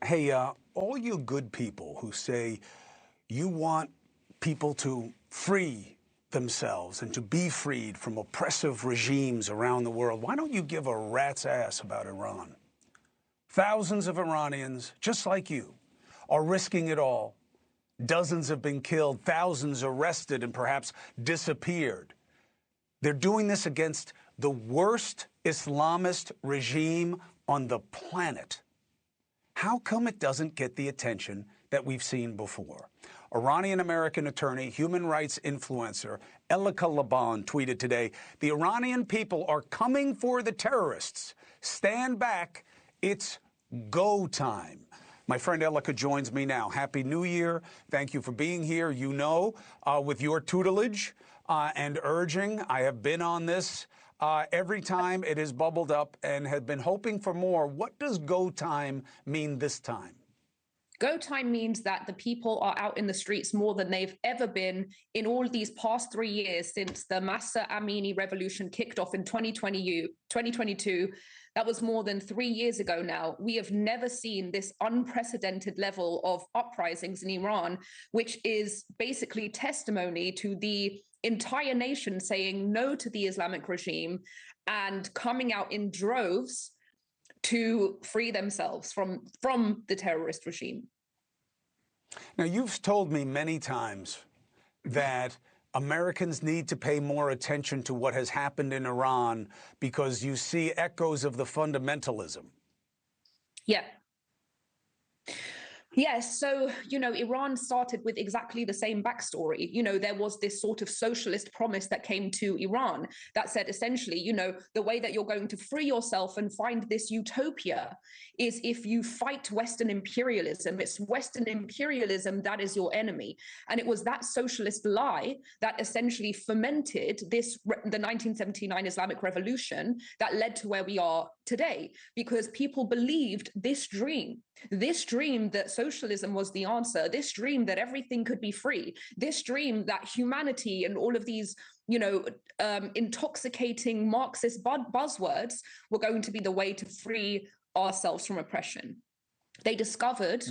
Hey, all you good people who say you want people to free themselves and to be freed from oppressive regimes around the world, why don't you give a rat's ass about Iran? Thousands of Iranians, just like you, are risking it all. Dozens have been killed, thousands arrested and perhaps disappeared. They're doing this against the worst Islamist regime on the planet. How come it doesn't get the attention that we've seen before? Iranian-American attorney, human rights influencer Elica Le Bon tweeted today, "The Iranian people are coming for the terrorists. Stand back. It's go time." My friend Elica joins me now. Happy New Year. Thank you for being here. You know, with your tutelage and urging, I have been on this every time it has bubbled up and have been hoping for more. What does go time mean this time? Go time means that the people are out in the streets more than they've ever been in all these past 3 years since the Massa Amini revolution kicked off in 2022. That was more than 3 years ago now. We have never seen this unprecedented level of uprisings in Iran, which is basically testimony to the entire nation saying no to the Islamic regime and coming out in droves to free themselves from the terrorist regime. Now, you've told me many times that Americans need to pay more attention to what has happened in Iran because you see echoes of the fundamentalism. Yeah. Yes, so, Iran started with exactly the same backstory. There was this sort of socialist promise that came to Iran that said, essentially, the way that you're going to free yourself and find this utopia is if you fight Western imperialism. It's Western imperialism that is your enemy. And it was that socialist lie that essentially fermented the 1979 Islamic Revolution that led to where we are today, because people believed this dream that socialism was the answer, this dream that everything could be free, this dream that humanity and all of these, intoxicating Marxist buzzwords were going to be the way to free ourselves from oppression. They discovered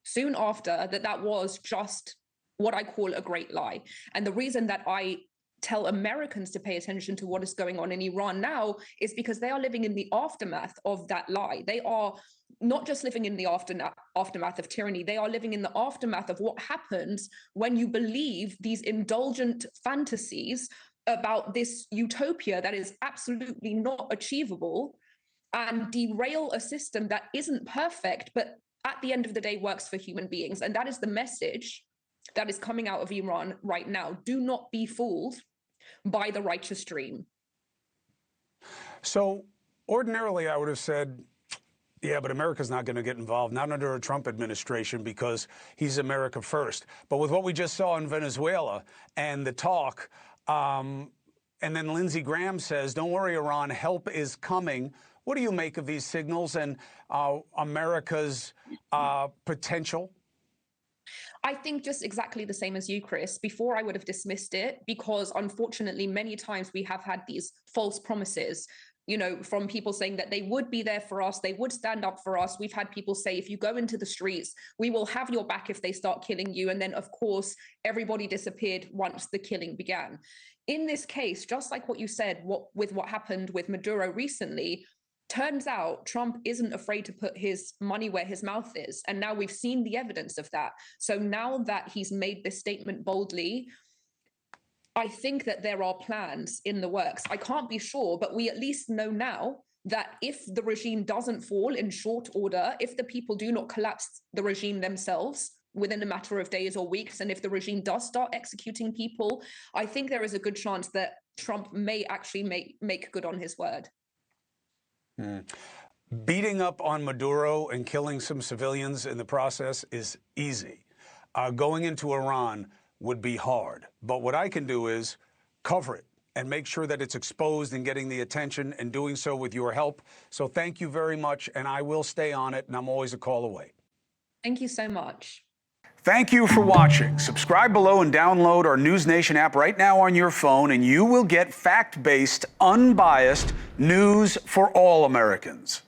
soon after that was just what I call a great lie. And the reason that I tell Americans to pay attention to what is going on in Iran now is because they are living in the aftermath of that lie. They are not just living in the aftermath of tyranny, they are living in the aftermath of what happens when you believe these indulgent fantasies about this utopia that is absolutely not achievable and derail a system that isn't perfect, but at the end of the day works for human beings. And that is the message that is coming out of Iran right now. Do not be fooled by the righteous dream. So ordinarily I would have said, yeah, but America's not going to get involved, not under a Trump administration, because he's America first. But with what we just saw in Venezuela and the talk, and then Lindsey Graham says, don't worry, Iran, help is coming. What do you make of these signals and America's potential? I think just exactly the same as you, Chris. Before, I would have dismissed it because, unfortunately, many times we have had these false promises, from people saying that they would be there for us, they would stand up for us. We've had people say, if you go into the streets, we will have your back if they start killing you. And then, of course, everybody disappeared once the killing began. In this case, just like what you said, with what happened with Maduro recently, turns out Trump isn't afraid to put his money where his mouth is. And now we've seen the evidence of that. So now that he's made this statement boldly, I think that there are plans in the works. I can't be sure, but we at least know now that if the regime doesn't fall in short order, if the people do not collapse the regime themselves within a matter of days or weeks, and if the regime does start executing people, I think there is a good chance that Trump may actually make good on his word. Beating up on Maduro and killing some civilians in the process is easy. Going into Iran would be hard. But what I can do is cover it and make sure that it's exposed and getting the attention, and doing so with your help. So thank you very much, and I will stay on it, and I'm always a call away. Thank you so much. Thank you for watching. Subscribe below and download our NewsNation app right now on your phone, and you will get fact-based, unbiased news for all Americans.